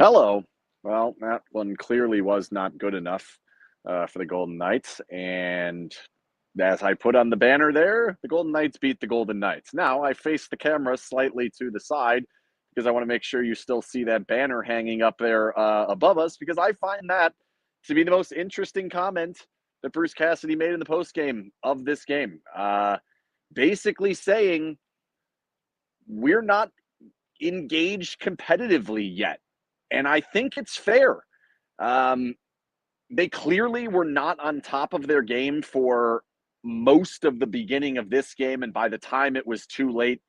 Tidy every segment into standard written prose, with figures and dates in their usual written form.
Hello. Well, that one clearly was not good enough for the Golden Knights. And as I put on the banner there, the Golden Knights beat the Golden Knights. Now I face the camera slightly to the side because I want to make sure you still see that banner hanging up there above us, because I find that to be the most interesting comment that Bruce Cassidy made in the postgame of this game. Basically saying we're not engaged competitively yet. And I think it's fair. They clearly were not on top of their game for most of the beginning of this game. And by the time it was too late,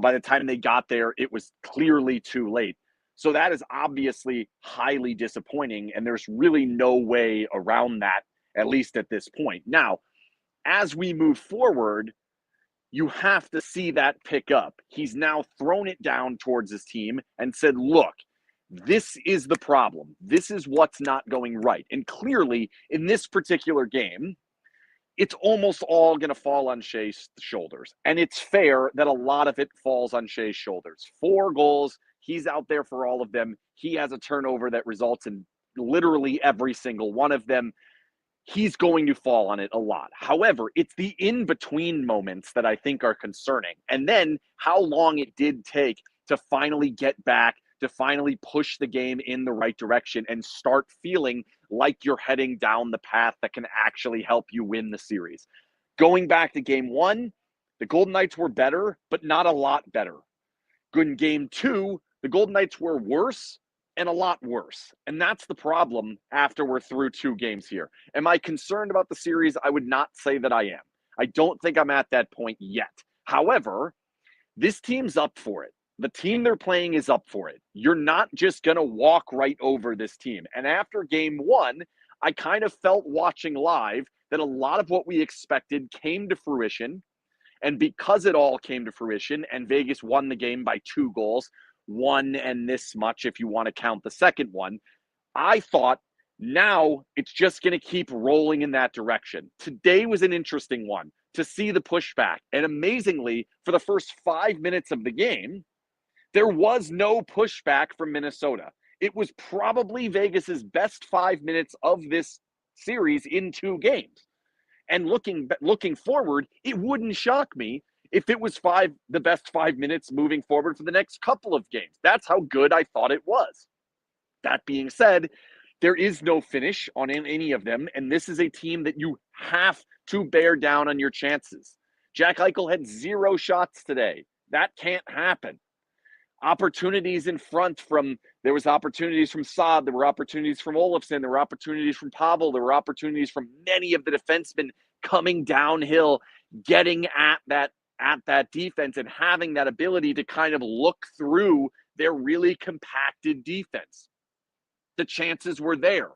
by the time they got there, it was clearly too late. So that is obviously highly disappointing. And there's really no way around that, at least at this point. Now, as we move forward, you have to see that pick up. He's now thrown it down towards his team and said, look, this is the problem. This is what's not going right. And clearly, in this particular game, it's almost all going to fall on Shay's shoulders. And it's fair that a lot of it falls on Shay's shoulders. 4 goals. He's out there for all of them. He has a turnover that results in literally every single one of them. He's going to fall on it a lot. However, it's the in-between moments that I think are concerning. And then how long it did take to finally get back, to finally push the game in the right direction and start feeling like you're heading down the path that can actually help you win the series. Going back to game 1, the Golden Knights were better, but not a lot better. Good in game 2, the Golden Knights were worse and a lot worse. And that's the problem after we're through 2 games here. Am I concerned about the series? I would not say that I am. I don't think I'm at that point yet. However, this team's up for it. The team they're playing is up for it. You're not just going to walk right over this team. And after game 1, I kind of felt watching live that a lot of what we expected came to fruition. And because it all came to fruition and Vegas won the game by 2 goals, 1 and this much if you want to count the second one, I thought now it's just going to keep rolling in that direction. Today was an interesting one to see the pushback. And amazingly, for the first 5 minutes of the game, there was no pushback from Minnesota. It was probably Vegas's best 5 minutes of this series in 2 games. And looking forward, it wouldn't shock me if it was the best 5 minutes moving forward for the next couple of games. That's how good I thought it was. That being said, there is no finish on any of them, and this is a team that you have to bear down on your chances. Jack Eichel had 0 shots today. That can't happen. Opportunities in front there was opportunities from Saad, there were opportunities from Olofsson, there were opportunities from Pavel, there were opportunities from many of the defensemen coming downhill, getting at that defense and having that ability to kind of look through their really compacted defense. The chances were there.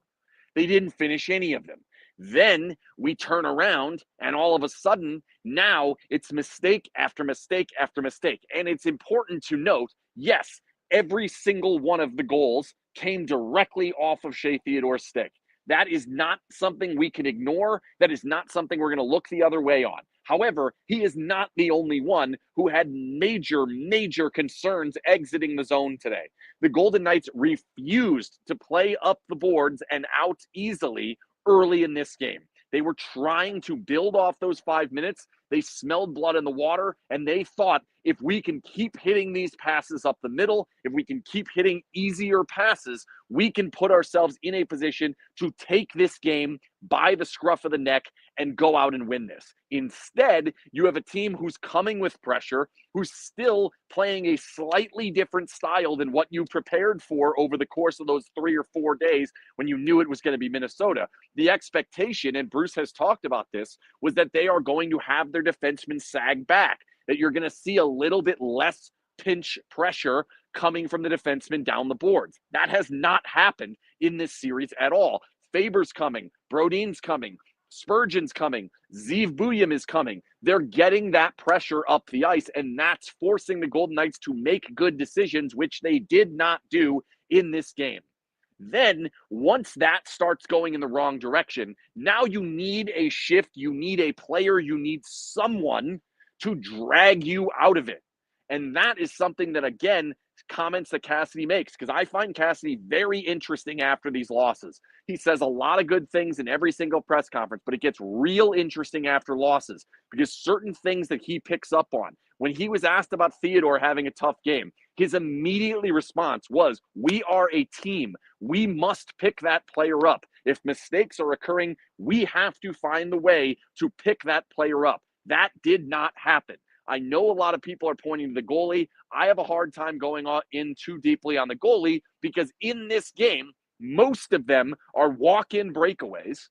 They didn't finish any of them. Then we turn around and all of a sudden now it's mistake after mistake after mistake. And it's important to note, yes, every single one of the goals came directly off of Shay Theodore's stick. That is not something we can ignore. That is not something we're going to look the other way on. However, he is not the only one who had major, major concerns exiting the zone today. The Golden Knights refused to play up the boards and out easily early in this game. They were trying to build off those 5 minutes. They smelled blood in the water, and they thought if we can keep hitting these passes up the middle, if we can keep hitting easier passes, we can put ourselves in a position to take this game by the scruff of the neck and go out and win this. Instead, you have a team who's coming with pressure, who's still playing a slightly different style than what you prepared for over the course of those 3 or 4 days when you knew it was going to be Minnesota. The expectation, and Bruce has talked about this, was that they are going to have their defensemen sag back, that you're going to see a little bit less pinch pressure coming from the defensemen down the boards. That has not happened in this series at all. Faber's coming, Brodin's coming, Spurgeon's coming, Zeev Buyam is coming. They're getting that pressure up the ice, and that's forcing the Golden Knights to make good decisions, which they did not do in this game. Then, once that starts going in the wrong direction, now you need a shift, you need a player, you need someone to drag you out of it. And that is something that, again, comments that Cassidy makes, because I find Cassidy very interesting after these losses. He says a lot of good things in every single press conference, but it gets real interesting after losses because certain things that he picks up on. When he was asked about Theodore having a tough game, his immediately response was, "We are a team. We must pick that player up. If mistakes are occurring, we have to find the way to pick that player up." That did not happen. I know a lot of people are pointing to the goalie. I have a hard time going in too deeply on the goalie because in this game, most of them are walk-in breakaways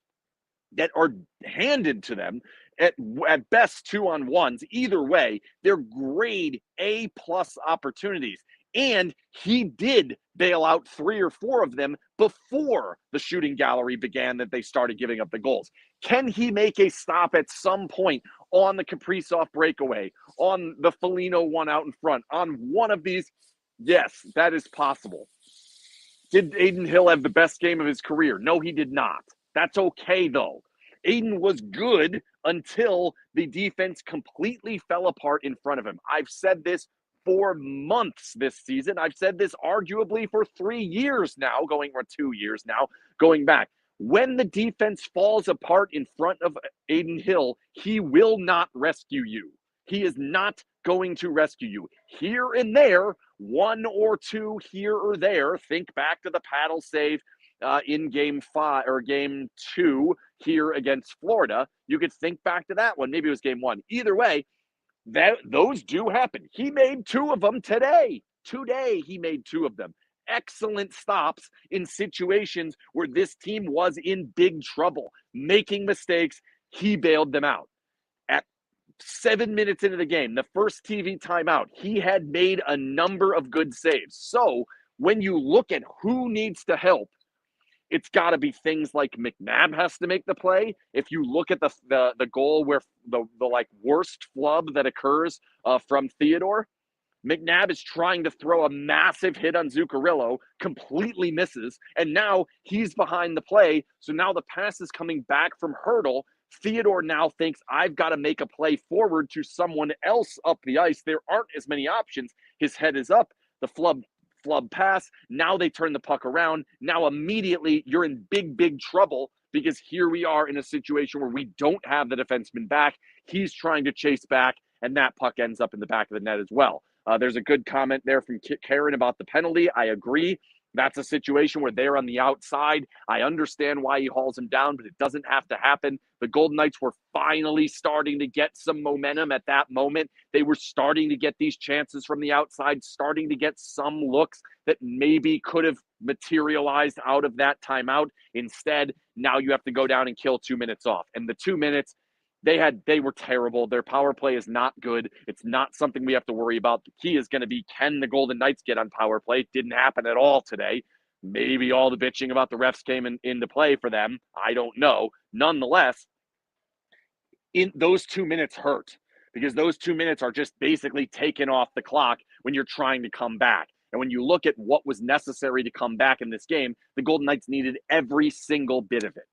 that are handed to them at best 2-on-1s. Either way, they're grade A+ opportunities. And he did bail out 3 or 4 of them before the shooting gallery began that they started giving up the goals. Can he make a stop at some point on the Kaprizov breakaway, on the Foligno one out in front, on one of these? Yes, that is possible. Did Adin Hill have the best game of his career? No, he did not. That's okay, though. Adin was good until the defense completely fell apart in front of him. I've said this for months this season. I've said this arguably for 3 years now, going or 2 years now, going back. When the defense falls apart in front of Adin Hill, he will not rescue you. He is not going to rescue you. Here and there, 1 or 2 here or there. Think back to the paddle save in game 5 or game 2 here against Florida. You could think back to that one. Maybe it was game 1. Either way, those do happen. He made 2 of them today. Today, he made 2 of them. Excellent stops in situations where this team was in big trouble, making mistakes. He bailed them out. At 7 minutes into the game, the first TV timeout, he had made a number of good saves. So when you look at who needs to help, it's got to be things like McNabb has to make the play. If you look at the goal where the like worst flub that occurs from Theodore, McNabb is trying to throw a massive hit on Zuccarello, completely misses, and now he's behind the play. So now the pass is coming back from Hurdle. Theodore now thinks, I've got to make a play forward to someone else up the ice. There aren't as many options. His head is up. The flub pass. Now they turn the puck around. Now immediately you're in big trouble because here we are in a situation where we don't have the defenseman back. He's trying to chase back, and that puck ends up in the back of the net as well. There's a good comment there from Karen about the penalty. I agree. That's a situation where they're on the outside. I understand why he hauls him down, but it doesn't have to happen. The Golden Knights were finally starting to get some momentum at that moment. They were starting to get these chances from the outside, starting to get some looks that maybe could have materialized out of that timeout. Instead, now you have to go down and kill 2 minutes off. And the 2 minutes, they were terrible. Their power play is not good. It's not something we have to worry about. The key is going to be, can the Golden Knights get on power play? It didn't happen at all today. Maybe all the bitching about the refs came into play for them. I don't know. Nonetheless, in those 2 minutes hurt because those 2 minutes are just basically taken off the clock when you're trying to come back. And when you look at what was necessary to come back in this game, the Golden Knights needed every single bit of it.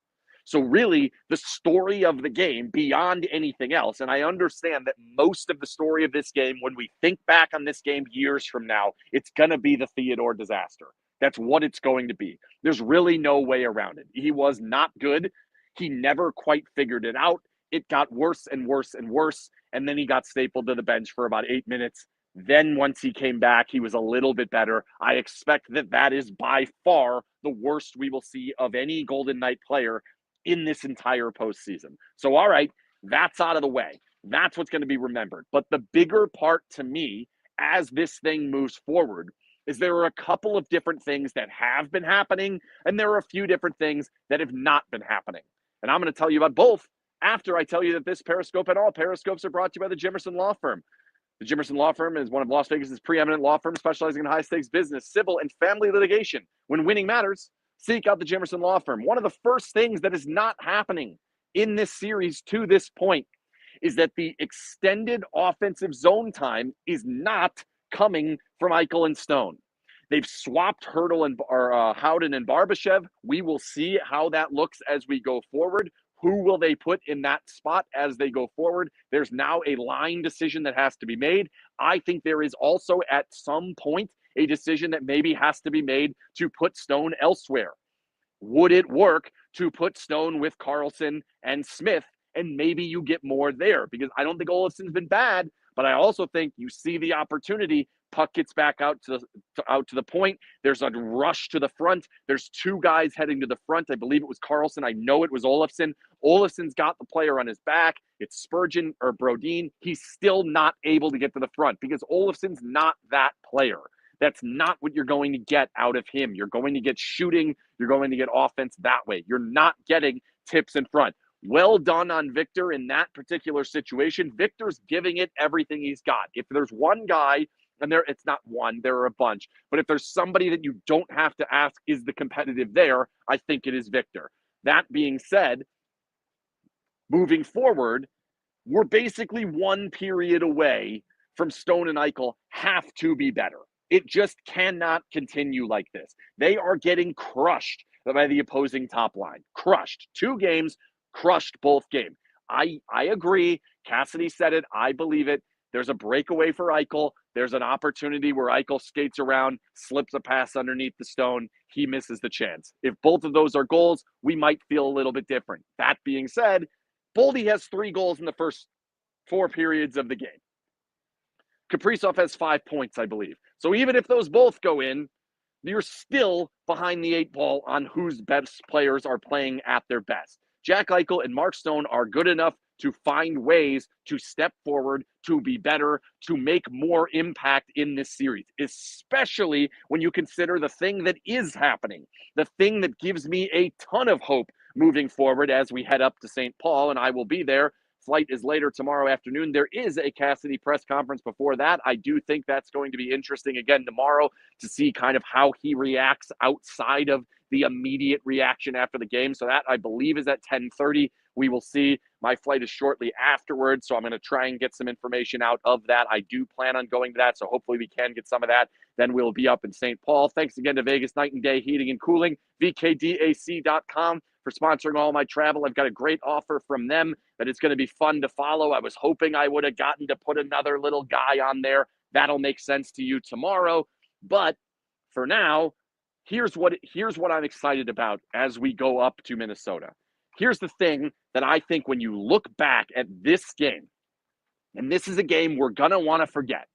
So really, the story of the game, beyond anything else, and I understand that most of the story of this game, when we think back on this game years from now, it's going to be the Theodore disaster. That's what it's going to be. There's really no way around it. He was not good. He never quite figured it out. It got worse and worse and worse, and then he got stapled to the bench for about 8 minutes. Then once he came back, he was a little bit better. I expect that is by far the worst we will see of any Golden Knight player in this entire postseason. So, all right, that's out of the way. That's what's going to be remembered. But the bigger part to me, as this thing moves forward, is there are a couple of different things that have been happening, and there are a few different things that have not been happening. And I'm going to tell you about both after I tell you that this Periscope and all Periscopes are brought to you by the Jimmerson Law Firm. The Jimmerson Law Firm is one of Las Vegas' preeminent law firms specializing in high-stakes business, civil, and family litigation. When winning matters, seek out the Jimmerson Law Firm. One of the first things that is not happening in this series to this point is that the extended offensive zone time is not coming from Eichel and Stone. They've swapped Hurdle and Howden and Barbashev. We will see how that looks as we go forward. Who will they put in that spot as they go forward? There's now a line decision that has to be made. I think there is also at some point a decision that maybe has to be made to put Stone elsewhere. Would it work to put Stone with Carlson and Smith, and maybe you get more there? Because I don't think Olafson's been bad, but I also think you see the opportunity. Puck gets back out to the point. There's a rush to the front. There's two guys heading to the front. I believe it was Carlson. I know it was Olafson. Olafson's got the player on his back. It's Spurgeon or Brodin. He's still not able to get to the front because Olafson's not that player. That's not what you're going to get out of him. You're going to get shooting. You're going to get offense that way. You're not getting tips in front. Well done on Victor in that particular situation. Victor's giving it everything he's got. If there's one guy, and it's not one, there are a bunch, but if there's somebody that you don't have to ask, is the competitive there? I think it is Victor. That being said, moving forward, we're basically one period away from Stone and Eichel have to be better. It just cannot continue like this. They are getting crushed by the opposing top line. Crushed. 2 games, crushed both games. I agree. Cassidy said it. I believe it. There's a breakaway for Eichel. There's an opportunity where Eichel skates around, slips a pass underneath the Stone. He misses the chance. If both of those are goals, we might feel a little bit different. That being said, Boldy has 3 goals in the first 4 periods of the game. Kaprizov has 5 points, I believe. So even if those both go in, you're still behind the 8 ball on whose best players are playing at their best. Jack Eichel and Mark Stone are good enough to find ways to step forward, to be better, to make more impact in this series, especially when you consider the thing that is happening, the thing that gives me a ton of hope moving forward as we head up to St. Paul, and I will be there. Flight is later tomorrow afternoon. There is a Cassidy press conference before that. I do think that's going to be interesting again tomorrow to see kind of how he reacts outside of the immediate reaction after the game. So that, I believe, is at 10:30. We will see. My flight is shortly afterwards, so I'm going to try and get some information out of that. I do plan on going to that, so hopefully we can get some of that. Then we'll be up in St. Paul. Thanks again to Vegas Night and Day Heating and Cooling, VKDAC.com, for sponsoring all my travel. I've got a great offer from them that it's going to be fun to follow. I was hoping I would have gotten to put another little guy on there. That'll make sense to you tomorrow. But for now, here's what I'm excited about as we go up to Minnesota. Here's the thing that I think when you look back at this game, and this is a game we're going to want to forget.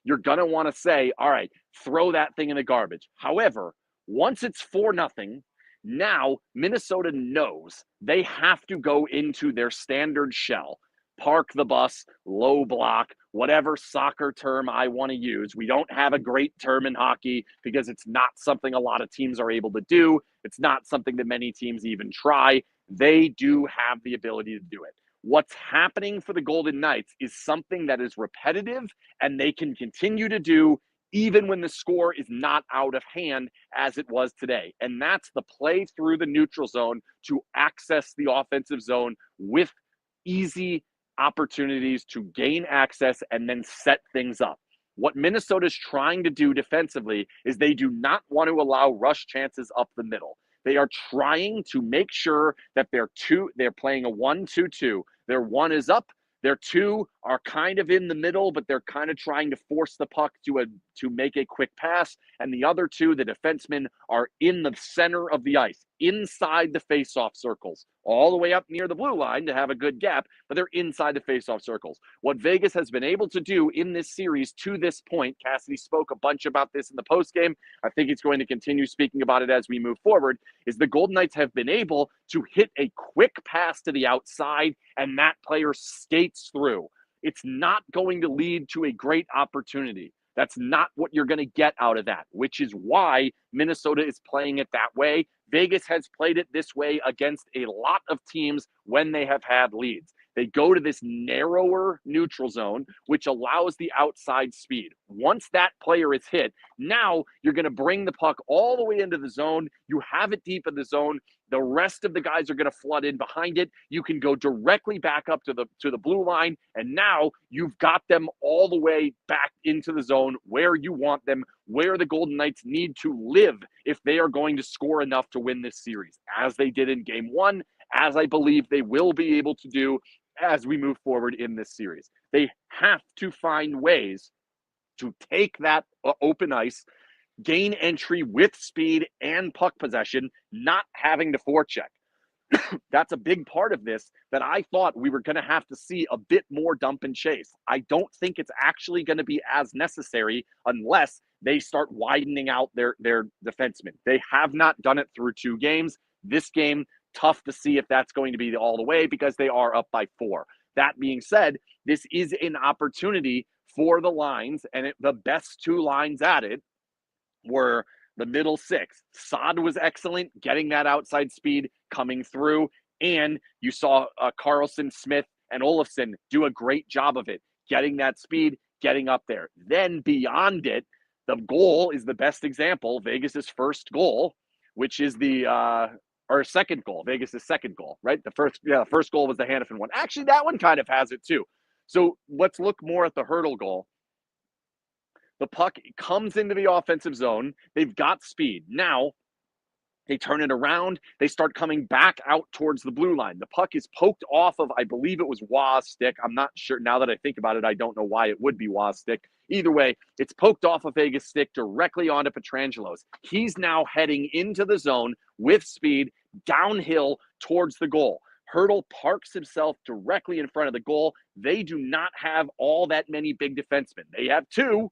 You're going to want to say, all right, throw that thing in the garbage. However, once it's 4-0, now Minnesota knows they have to go into their standard shell. Park the bus, low block, whatever soccer term I want to use. We don't have a great term in hockey because it's not something a lot of teams are able to do. It's not something that many teams even try. They do have the ability to do it. What's happening for the Golden Knights is something that is repetitive and they can continue to do even when the score is not out of hand as it was today. And that's the play through the neutral zone to access the offensive zone with easy opportunities to gain access and then set things up. What Minnesota's trying to do defensively is they do not want to allow rush chances up the middle. They are trying to make sure that they're playing a 1-2-2. Their 1 is up. Their 2 are kind of in the middle, but they're kind of trying to force the puck to make a quick pass. And the other 2, the defensemen, are in the center of the ice, inside the face-off circles, all the way up near the blue line to have a good gap, but they're inside the face-off circles. What Vegas has been able to do in this series to this point, Cassidy spoke a bunch about this in the postgame, I think he's going to continue speaking about it as we move forward, is the Golden Knights have been able to hit a quick pass to the outside, and that player skates through. It's not going to lead to a great opportunity. That's not what you're going to get out of that, which is why Minnesota is playing it that way. Vegas has played it this way against a lot of teams when they have had leads. They go to this narrower neutral zone, which allows the outside speed. Once that player is hit, now you're going to bring the puck all the way into the zone. You have it deep in the zone. The rest of the guys are going to flood in behind it. You can go directly back up to the blue line, and now you've got them all the way back into the zone where you want them, where the Golden Knights need to live if they are going to score enough to win this series, as they did in Game 1, as I believe they will be able to do as we move forward in this series. They have to find ways to take that open ice gain entry with speed and puck possession, not having to forecheck. That's a big part of this that I thought we were going to have to see a bit more dump and chase. I don't think it's actually going to be as necessary unless they start widening out their defensemen. They have not done it through 2 games. This game, tough to see if that's going to be all the way because they are up by 4. That being said, this is an opportunity for the lines, and the best 2 lines at it were the middle 6. Saad was excellent, getting that outside speed coming through, and you saw Carlson, Smith, and Olofsson do a great job of it, getting that speed, getting up there. Then beyond it, the goal is the best example, Vegas's first goal, which is or second goal, Vegas's second goal, right? The first goal was the Hanifin one. Actually, that one kind of has it too. So let's look more at the Hurdle goal. The puck comes into the offensive zone. They've got speed. Now, they turn it around. They start coming back out towards the blue line. The puck is poked off of, I believe it was Wah's stick. I'm not sure. Now that I think about it, I don't know why it would be Wah's stick. Either way, it's poked off of Vegas' stick directly onto Pietrangelo's. He's now heading into the zone with speed downhill towards the goal. Hurdle parks himself directly in front of the goal. They do not have all that many big defensemen. They have 2,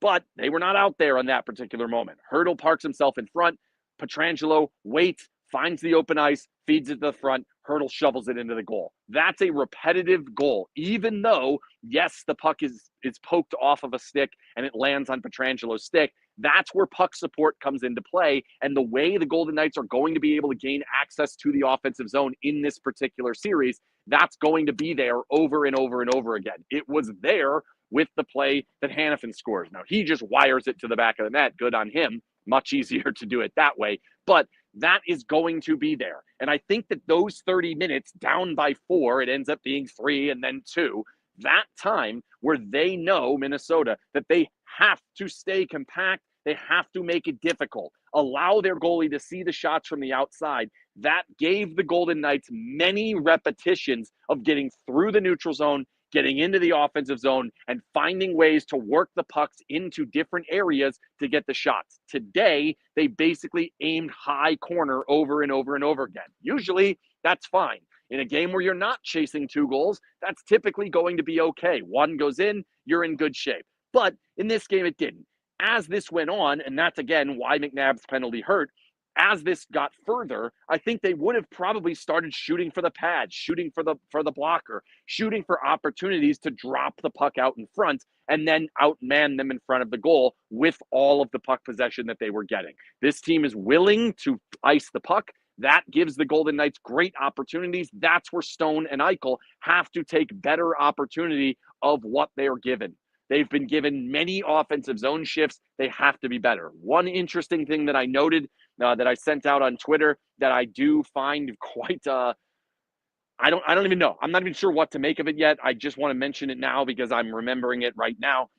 but they were not out there on that particular moment. Hurdle parks himself in front. Pietrangelo waits, finds the open ice, feeds it to the front. Hurdle shovels it into the goal. That's a repetitive goal, even though, yes, the puck is poked off of a stick and it lands on Pietrangelo's stick. That's where puck support comes into play. And the way the Golden Knights are going to be able to gain access to the offensive zone in this particular series, that's going to be there over and over and over again. It was there with the play that Hanifin scores. Now, he just wires it to the back of the net. Good on him. Much easier to do it that way. But that is going to be there. And I think that those 30 minutes down by 4, it ends up being 3 and then 2, that time where they know, Minnesota, that they have to stay compact, they have to make it difficult, allow their goalie to see the shots from the outside. That gave the Golden Knights many repetitions of getting through the neutral zone, getting into the offensive zone, and finding ways to work the pucks into different areas to get the shots. Today, they basically aimed high corner over and over and over again. Usually, that's fine. In a game where you're not chasing 2 goals, that's typically going to be okay. 1 goes in, you're in good shape. But in this game, it didn't. As this went on, and that's, again, why McNabb's penalty hurt, as this got further, I think they would have probably started shooting for the pad, shooting for the blocker, shooting for opportunities to drop the puck out in front and then outman them in front of the goal with all of the puck possession that they were getting. This team is willing to ice the puck. That gives the Golden Knights great opportunities. That's where Stone and Eichel have to take better opportunity of what they are given. They've been given many offensive zone shifts. They have to be better. One interesting thing that I noted that I sent out on Twitter that I do find quite I don't even know. I'm not even sure what to make of it yet. I just want to mention it now because I'm remembering it right now.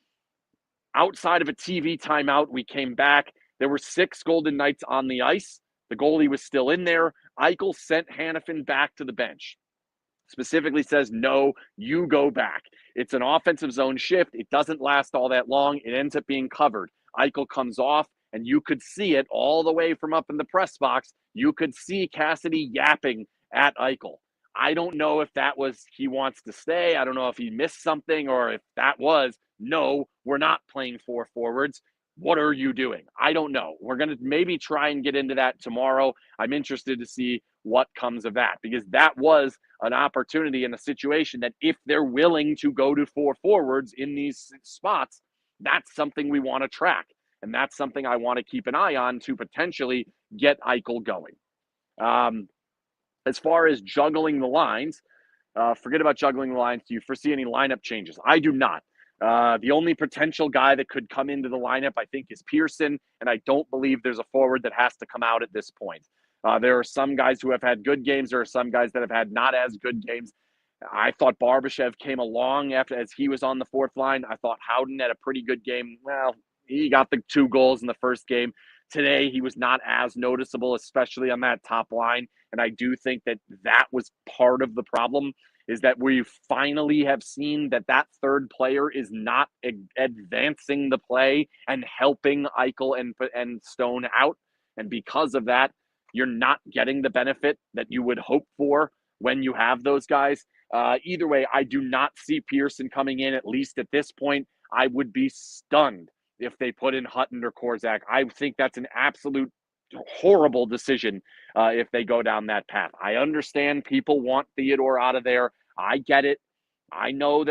Outside of a TV timeout, we came back. There were 6 Golden Knights on the ice. The goalie was still in there. Eichel sent Hanifin back to the bench. Specifically says, no, you go back. It's an offensive zone shift. It doesn't last all that long. It ends up being covered. Eichel comes off, and you could see it all the way from up in the press box. You could see Cassidy yapping at Eichel. I don't know if that was he wants to stay. I don't know if he missed something or if that was, no, we're not playing 4 forwards. What are you doing? I don't know. We're going to maybe try and get into that tomorrow. I'm interested to see what comes of that because that was an opportunity in a situation that if they're willing to go to 4 forwards in these spots, that's something we want to track. And that's something I want to keep an eye on to potentially get Eichel going. As far as juggling the lines, forget about juggling the lines. Do you foresee any lineup changes? I do not. The only potential guy that could come into the lineup, I think, is Pearson, and I don't believe there's a forward that has to come out at this point. There are some guys who have had good games. There are some guys that have had not as good games. I thought Barbashev came along as he was on the 4th line. I thought Howden had a pretty good game. Well, he got the 2 goals in the first game. Today, he was not as noticeable, especially on that top line. And I do think that that was part of the problem, is that we finally have seen that that third player is not advancing the play and helping Eichel and Stone out. And because of that, you're not getting the benefit that you would hope for when you have those guys. Either way, I do not see Pearson coming in, at least at this point. I would be stunned if they put in Hutton or Korzak. I think that's an absolute horrible decision if they go down that path. I understand people want Theodore out of there. I get it. I know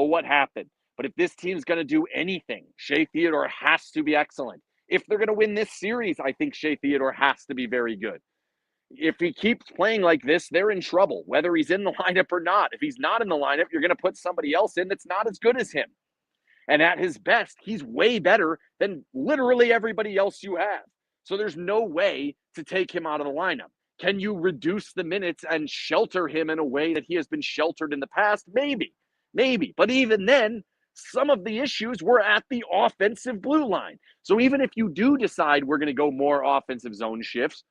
what happened. But if this team's going to do anything, Shay Theodore has to be excellent. If they're going to win this series, I think Shay Theodore has to be very good. If he keeps playing like this, they're in trouble, whether he's in the lineup or not. If he's not in the lineup, you're going to put somebody else in that's not as good as him. And at his best, he's way better than literally everybody else you have. So there's no way to take him out of the lineup. Can you reduce the minutes and shelter him in a way that he has been sheltered in the past? Maybe. But even then, some of the issues were at the offensive blue line. So even if you do decide we're going to go more offensive zone shifts,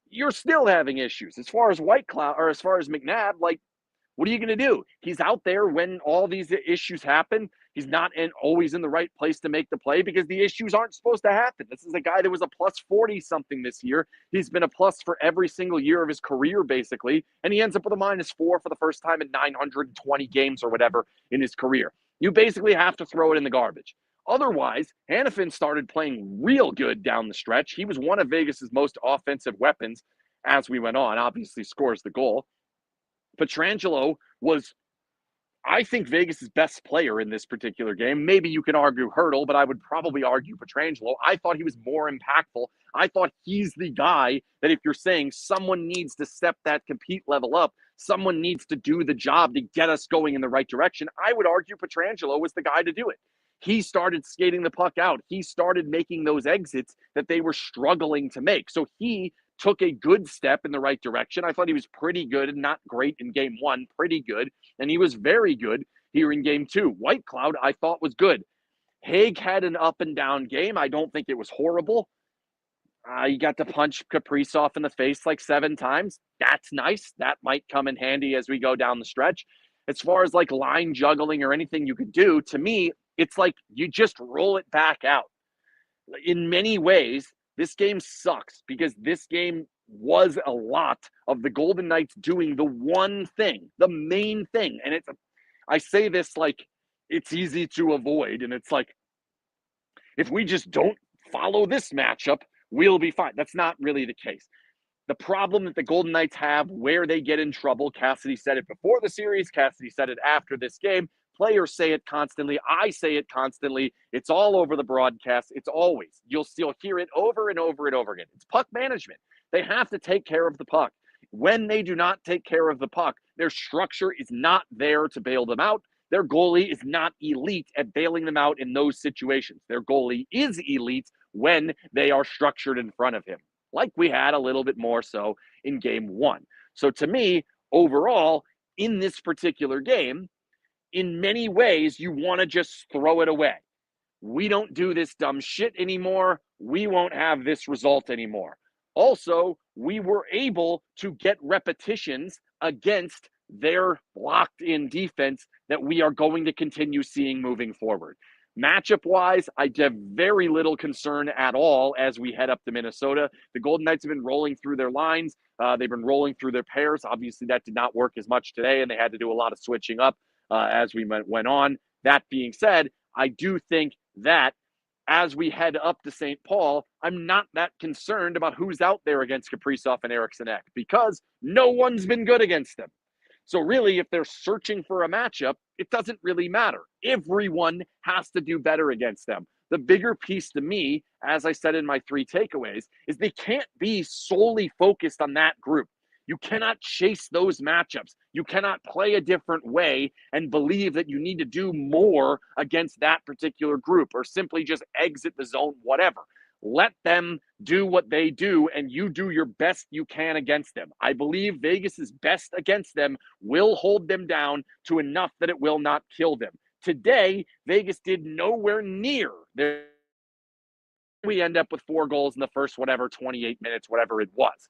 you're still having issues. As far as Whitecloud, or as far as McNabb, like, what are you going to do? He's out there when all these issues happen. He's not always in the right place to make the play because the issues aren't supposed to happen. This is a guy that was a plus 40-something this year. He's been a plus for every single year of his career, basically, and he ends up with a -4 for the first time in 920 games or whatever in his career. You basically have to throw it in the garbage. Otherwise, Hanifin started playing real good down the stretch. He was one of Vegas's most offensive weapons as we went on. Obviously scores the goal. Pietrangelo was, I think, Vegas's best player in this particular game. Maybe you can argue Hurdle, but I would probably argue Pietrangelo. I thought he was more impactful. I thought he's the guy that if you're saying someone needs to step that compete level up, someone needs to do the job to get us going in the right direction, I would argue Pietrangelo was the guy to do it. He started skating the puck out. He started making those exits that they were struggling to make. So he took a good step in the right direction. I thought he was pretty good and not great in game one, pretty good. And he was very good here in game two. Whitecloud, I thought, was good. Haig had an up and down game. I don't think it was horrible. He got to punch Kaprizov in the face like 7 times. That's nice. That might come in handy as we go down the stretch. As far as like line juggling or anything you could do, to me, it's like you just roll it back out. In many ways, this game sucks because this game was a lot of the Golden Knights doing the one thing, the main thing. And I say this like it's easy to avoid. And it's like, if we just don't follow this matchup, we'll be fine. That's not really the case. The problem that the Golden Knights have where they get in trouble, Cassidy said it before the series, Cassidy said it after this game. Players say it constantly. I say it constantly. It's all over the broadcast. It's always. You'll still hear it over and over and over again. It's puck management. They have to take care of the puck. When they do not take care of the puck, their structure is not there to bail them out. Their goalie is not elite at bailing them out in those situations. Their goalie is elite when they are structured in front of him, like we had a little bit more so in game one. So to me, overall, in this particular game, in many ways, you want to just throw it away. We don't do this dumb shit anymore. We won't have this result anymore. Also, we were able to get repetitions against their locked-in defense that we are going to continue seeing moving forward. Matchup-wise, I have very little concern at all as we head up to Minnesota. The Golden Knights have been rolling through their lines. They've been rolling through their pairs. Obviously, that did not work as much today, and they had to do a lot of switching up as we went on. That being said, I do think that as we head up to St. Paul, I'm not that concerned about who's out there against Kaprizov and Eriksson Ek because no one's been good against them. So really, if they're searching for a matchup, it doesn't really matter. Everyone has to do better against them. The bigger piece to me, as I said in my 3 takeaways, is they can't be solely focused on that group. You cannot chase those matchups. You cannot play a different way and believe that you need to do more against that particular group or simply just exit the zone, whatever. Let them do what they do, and you do your best you can against them. I believe Vegas's best against them will hold them down to enough that it will not kill them. Today, Vegas did nowhere near their we end up with 4 goals in the first, 28 minutes, whatever it was.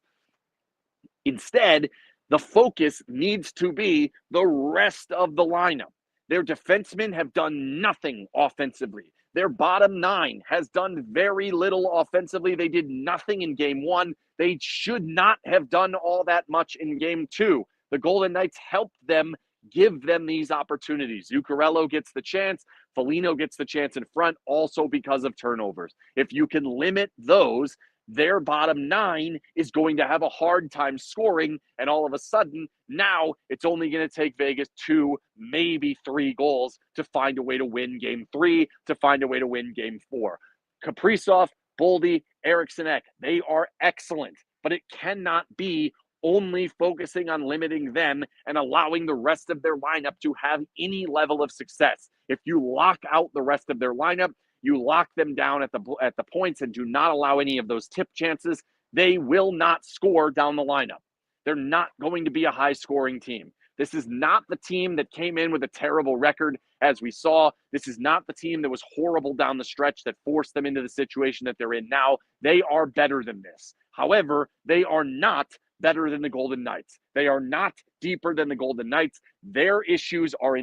Instead, the focus needs to be the rest of the lineup. Their defensemen have done nothing offensively. Their bottom 9 has done very little offensively. They did nothing in game 1. They should not have done all that much in game 2. The Golden Knights helped them, give them these opportunities. Zuccarello gets the chance. Foligno gets the chance in front, also because of turnovers. If you can limit those, their bottom 9 is going to have a hard time scoring, and all of a sudden, now it's only going to take Vegas 2, maybe 3 goals to find a way to win game 3, to find a way to win game 4. Kaprizov, Boldy, Eriksson Ek, they are excellent, but it cannot be only focusing on limiting them and allowing the rest of their lineup to have any level of success. If you lock out the rest of their lineup, you lock them down at the points and do not allow any of those tip chances, they will not score down the lineup. They're not going to be a high-scoring team. This is not the team that came in with a terrible record, as we saw. This is not the team that was horrible down the stretch that forced them into the situation that they're in now. They are better than this. However, they are not better than the Golden Knights. They are not deeper than the Golden Knights. Their issues are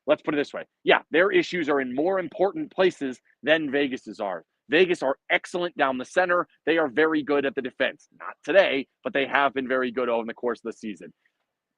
let's put it this way. Yeah, their issues are in more important places than Vegas's are. Vegas are excellent down the center. They are very good at the defense. Not today, but they have been very good over the course of the season.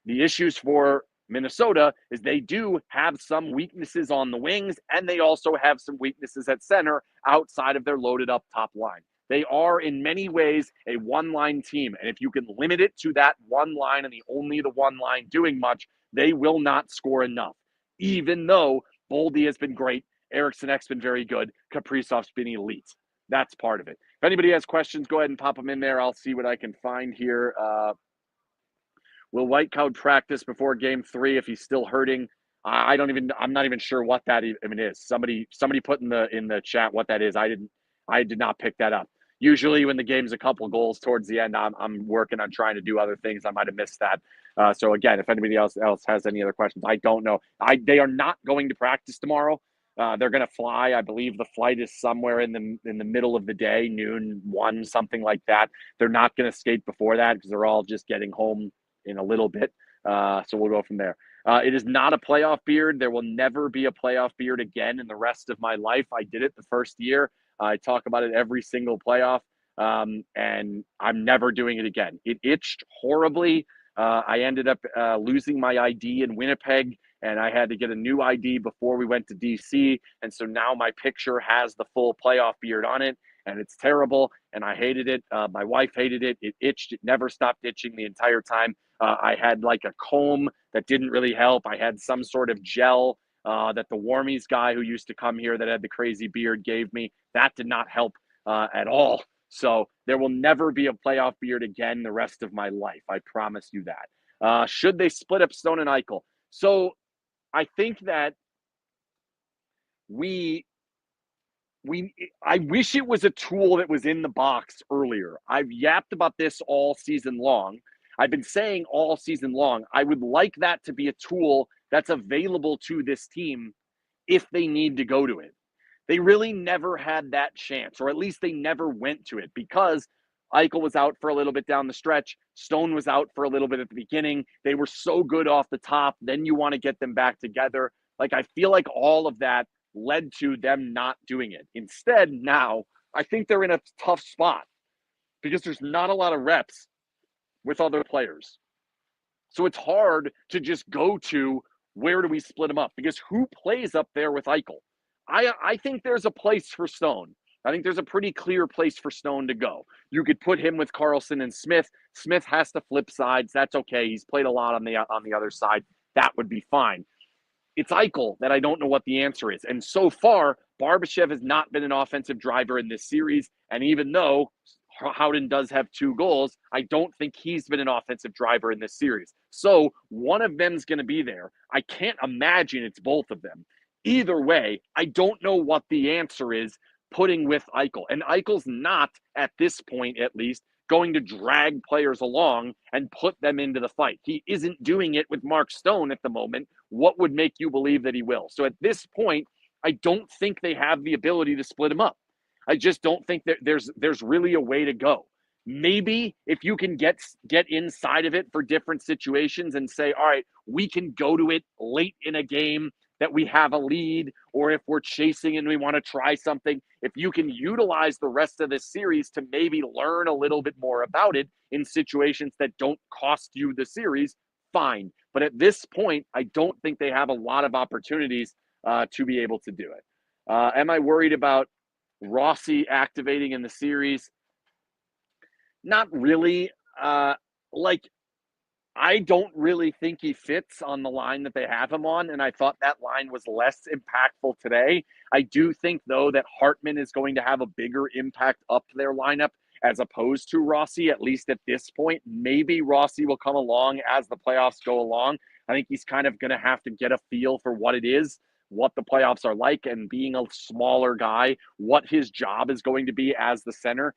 The issues for Minnesota is they do have some weaknesses on the wings, and they also have some weaknesses at center outside of their loaded up top line. They are in many ways a one-line team, and if you can limit it to that one line and only the one line doing much, they will not score enough. Even though Boldy has been great, Eriksson Ek's been very good, Kaprizov's been elite. That's part of it. If anybody has questions, go ahead and pop them in there. I'll see what I can find here. Will Whitecoat practice before game 3 if he's still hurting? I'm not even sure what that even is. Somebody put in the chat what that is. I did not pick that up. Usually when the game's a couple goals towards the end, I'm working on trying to do other things. I might have missed that. So again, if anybody else has any other questions, I don't know. They are not going to practice tomorrow. They're going to fly. I believe the flight is somewhere in the middle of the day, noon, 1, something like that. They're not going to skate before that because they're all just getting home in a little bit. So we'll go from there. It is not a playoff beard. There will never be a playoff beard again in the rest of my life. I did it the first year. I talk about it every single playoff, and I'm never doing it again. It itched horribly. I ended up losing my ID in Winnipeg, and I had to get a new ID before we went to DC. And so now my picture has the full playoff beard on it, and it's terrible, and I hated it. My wife hated it. It itched. It never stopped itching the entire time. I had like a comb that didn't really help. I had some sort of gel that the Warmies guy who used to come here that had the crazy beard gave me. That did not help at all. So there will never be a playoff beard again the rest of my life. I promise you that. Should they split up Stone and Eichel? So I think that I wish it was a tool that was in the box earlier. I've yapped about this all season long. I've been saying all season long, I would like that to be a tool that's available to this team if they need to go to it. They really never had that chance, or at least they never went to it because Eichel was out for a little bit down the stretch. Stone was out for a little bit at the beginning. They were so good off the top. Then you want to get them back together. Like, I feel like all of that led to them not doing it. Instead, now, I think they're in a tough spot because there's not a lot of reps with other players. So it's hard to just go to where do we split them up because who plays up there with Eichel? I think there's a place for Stone. I think there's a pretty clear place for Stone to go. You could put him with Carlson and Smith. Smith has to flip sides. That's okay. He's played a lot on the other side. That would be fine. It's Eichel that I don't know what the answer is. And so far, Barbashev has not been an offensive driver in this series. And even though Howden does have 2 goals, I don't think he's been an offensive driver in this series. So one of them's going to be there. I can't imagine it's both of them. Either way, I don't know what the answer is putting with Eichel. And Eichel's not, at this point at least, going to drag players along and put them into the fight. He isn't doing it with Mark Stone at the moment. What would make you believe that he will? So at this point, I don't think they have the ability to split him up. I just don't think that there's really a way to go. Maybe if you can get inside of it for different situations and say, all right, we can go to it late in a game that we have a lead, or if we're chasing and we want to try something, if you can utilize the rest of this series to maybe learn a little bit more about it in situations that don't cost you the series, fine. But at this point, I don't think they have a lot of opportunities to be able to do it. Am I worried about Rossi activating in the series? Not really. Like, I don't really think he fits on the line that they have him on, and I thought that line was less impactful today. I do think, though, that Hartman is going to have a bigger impact up their lineup as opposed to Rossi, at least at this point. Maybe Rossi will come along as the playoffs go along. I think he's kind of going to have to get a feel for what it is, what the playoffs are like, and being a smaller guy, what his job is going to be as the center.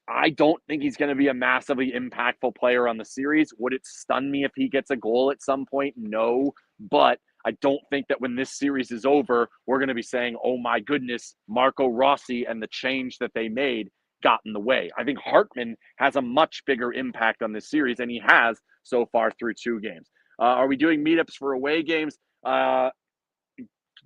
I don't think he's going to be a massively impactful player on the series. Would it stun me if he gets a goal at some point? No. But I don't think that when this series is over, we're going to be saying, oh my goodness, Marco Rossi and the change that they made got in the way. I think Hartman has a much bigger impact on this series, and he has so far through 2 games. Are we doing meetups for away games?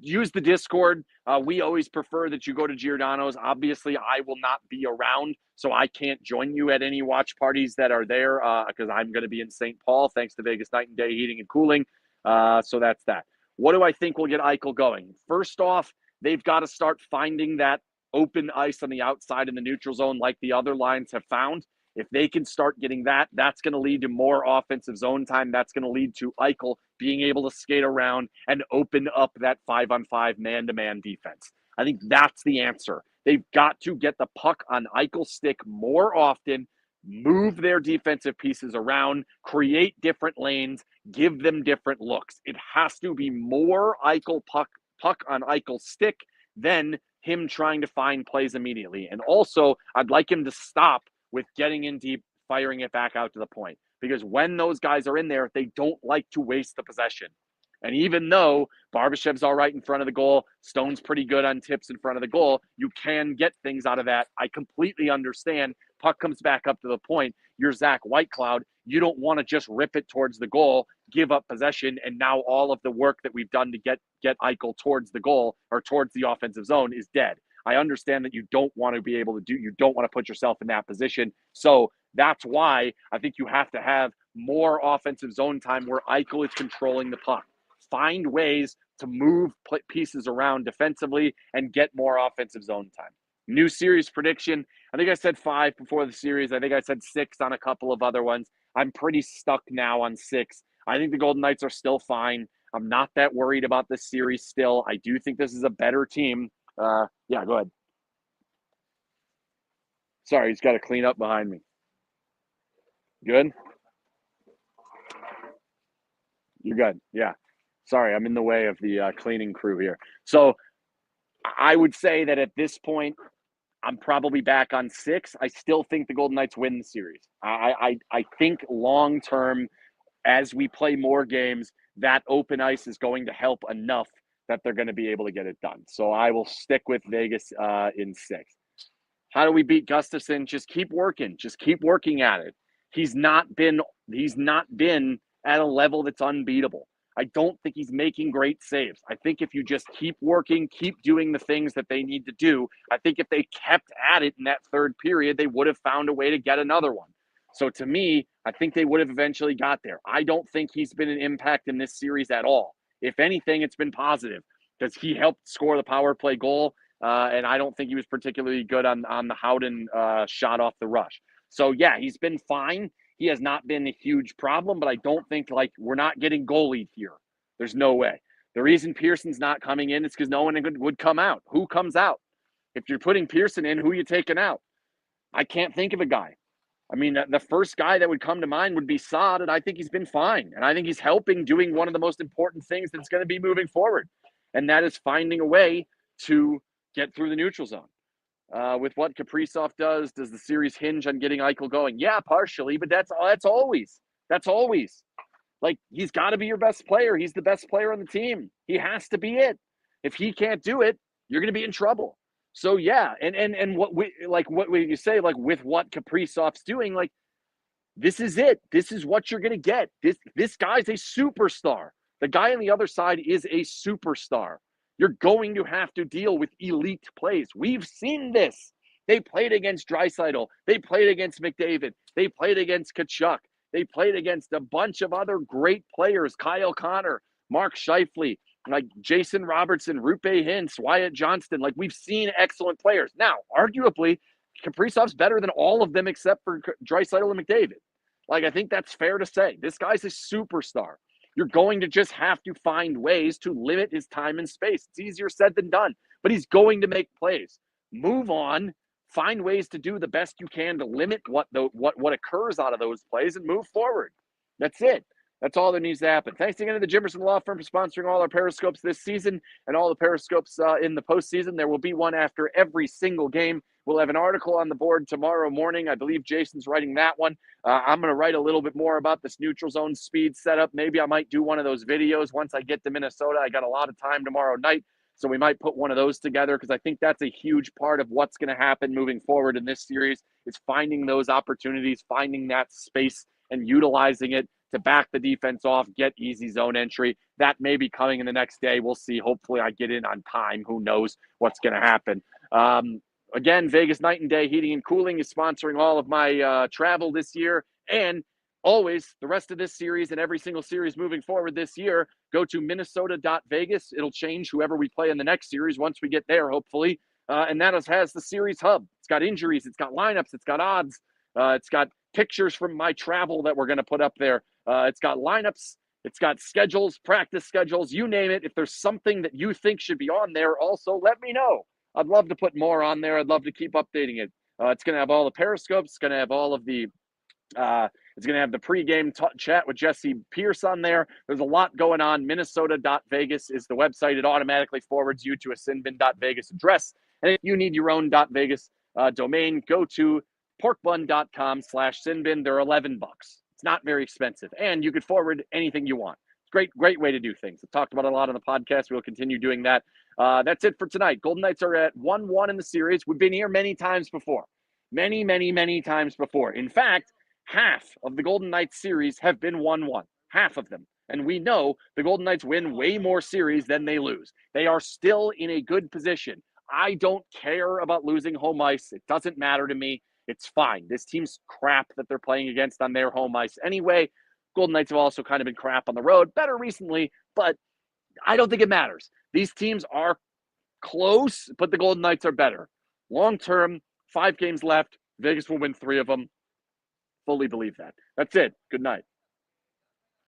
Use the Discord. We always prefer that you go to Giordano's. Obviously, I will not be around, so I can't join you at any watch parties that are there because I'm going to be in St. Paul, thanks to Vegas Night and Day Heating and Cooling. So that's that. What do I think will get Eichel going? First off, they've got to start finding that open ice on the outside in the neutral zone like the other lines have found. If they can start getting that, that's going to lead to more offensive zone time. That's going to lead to Eichel being able to skate around and open up that 5-on-5 man-to-man defense. I think that's the answer. They've got to get the puck on Eichel's stick more often, move their defensive pieces around, create different lanes, give them different looks. It has to be more Eichel puck on Eichel's stick than him trying to find plays immediately. And also, I'd like him to stop with getting in deep, firing it back out to the point. Because when those guys are in there, they don't like to waste the possession. And even though Barbashev's all right in front of the goal, Stone's pretty good on tips in front of the goal, you can get things out of that. I completely understand. Puck comes back up to the point. You're Zach Whitecloud. You don't want to just rip it towards the goal, give up possession, and now all of the work that we've done to get Eichel towards the goal or towards the offensive zone is dead. I understand that you don't want to be able to you don't want to put yourself in that position. So that's why I think you have to have more offensive zone time where Eichel is controlling the puck. Find ways to move pieces around defensively and get more offensive zone time. New series prediction. I think I said 5 before the series. I think I said 6 on a couple of other ones. I'm pretty stuck now on 6. I think the Golden Knights are still fine. I'm not that worried about this series still. I do think this is a better team. Yeah, go ahead. Sorry, he's got to clean up behind me. Good? You're good. Yeah. Sorry, I'm in the way of the cleaning crew here. So I would say that at this point, I'm probably back on 6. I still think the Golden Knights win the series. I think long term, as we play more games, that open ice is going to help enough that they're going to be able to get it done. So I will stick with Vegas in 6. How do we beat Gustafsson? Just keep working. Just keep working at it. He's not been at a level that's unbeatable. I don't think he's making great saves. I think if you just keep working, keep doing the things that they need to do, I think if they kept at it in that third period, they would have found a way to get another one. So to me, I think they would have eventually got there. I don't think he's been an impact in this series at all. If anything, it's been positive because he helped score the power play goal. And I don't think he was particularly good on the Howden shot off the rush. So, yeah, he's been fine. He has not been a huge problem, but I don't think, we're not getting goalied here. There's no way. The reason Pearson's not coming in is because no one would come out. Who comes out? If you're putting Pearson in, who are you taking out? I can't think of a guy. I mean, the first guy that would come to mind would be Saad, and I think he's been fine. And I think he's helping doing one of the most important things that's going to be moving forward, and that is finding a way to get through the neutral zone. With what Kaprizov does the series hinge on getting Eichel going? Yeah, partially, but that's always. He's got to be your best player. He's the best player on the team. He has to be it. If he can't do it, you're going to be in trouble. So yeah, and what you say, like with what Kaprizov's doing, like this is it. This is what you're going to get. This guy's a superstar. The guy on the other side is a superstar. You're going to have to deal with elite plays. We've seen this. They played against Draisaitl. They played against McDavid. They played against Tkachuk. They played against a bunch of other great players. Kyle Connor, Mark Scheifele, like Jason Robertson, Rupe Hintz, Wyatt Johnston. Like we've seen excellent players. Now, arguably, Kaprizov's better than all of them except for Draisaitl and McDavid. Like, I think that's fair to say. This guy's a superstar. You're going to just have to find ways to limit his time and space. It's easier said than done, but he's going to make plays. Move on, find ways to do the best you can to limit what occurs out of those plays and move forward. That's it. That's all that needs to happen. Thanks again to the Jimmerson Law Firm for sponsoring all our Periscopes this season and all the Periscopes in the postseason. There will be one after every single game. We'll have an article on the board tomorrow morning. I believe Jason's writing that one. I'm going to write a little bit more about this neutral zone speed setup. Maybe I might do one of those videos once I get to Minnesota. I got a lot of time tomorrow night, so we might put one of those together because I think that's a huge part of what's going to happen moving forward in this series is finding those opportunities, finding that space and utilizing it to back the defense off, get easy zone entry. That may be coming in the next day. We'll see. Hopefully I get in on time. Who knows what's going to happen. Again, Vegas Night and Day Heating and Cooling is sponsoring all of my travel this year. And always, the rest of this series and every single series moving forward this year, go to Minnesota.vegas. It'll change whoever we play in the next series once we get there, hopefully. And that has the series hub. It's got injuries. It's got lineups. It's got odds. It's got pictures from my travel that we're going to put up there. It's got lineups. It's got schedules, practice schedules, you name it. If there's something that you think should be on there, also let me know. I'd love to put more on there. I'd love to keep updating it. It's going to have all the Periscopes. It's going to have all of the it's going to have the pregame chat with Jesse Pierce on there. There's a lot going on. Minnesota.vegas is the website. It automatically forwards you to a SinBin.vegas address. And if you need your own .vegas domain, go to porkbun.com/SinBin. They're $11. It's not very expensive. And you could forward anything you want. It's great way to do things. I've talked about it a lot on the podcast. We'll continue doing that. That's it for tonight. Golden Knights are at 1-1 in the series. We've been here many times before. Many times before. In fact, half of the Golden Knights series have been 1-1. Half of them. And we know the Golden Knights win way more series than they lose. They are still in a good position. I don't care about losing home ice. It doesn't matter to me. It's fine. This team's crap that they're playing against on their home ice anyway. Golden Knights have also kind of been crap on the road. Better recently, but I don't think it matters. These teams are close, but the Golden Knights are better. Long term, 5 games left. Vegas will win 3 of them. Fully believe that. That's it. Good night.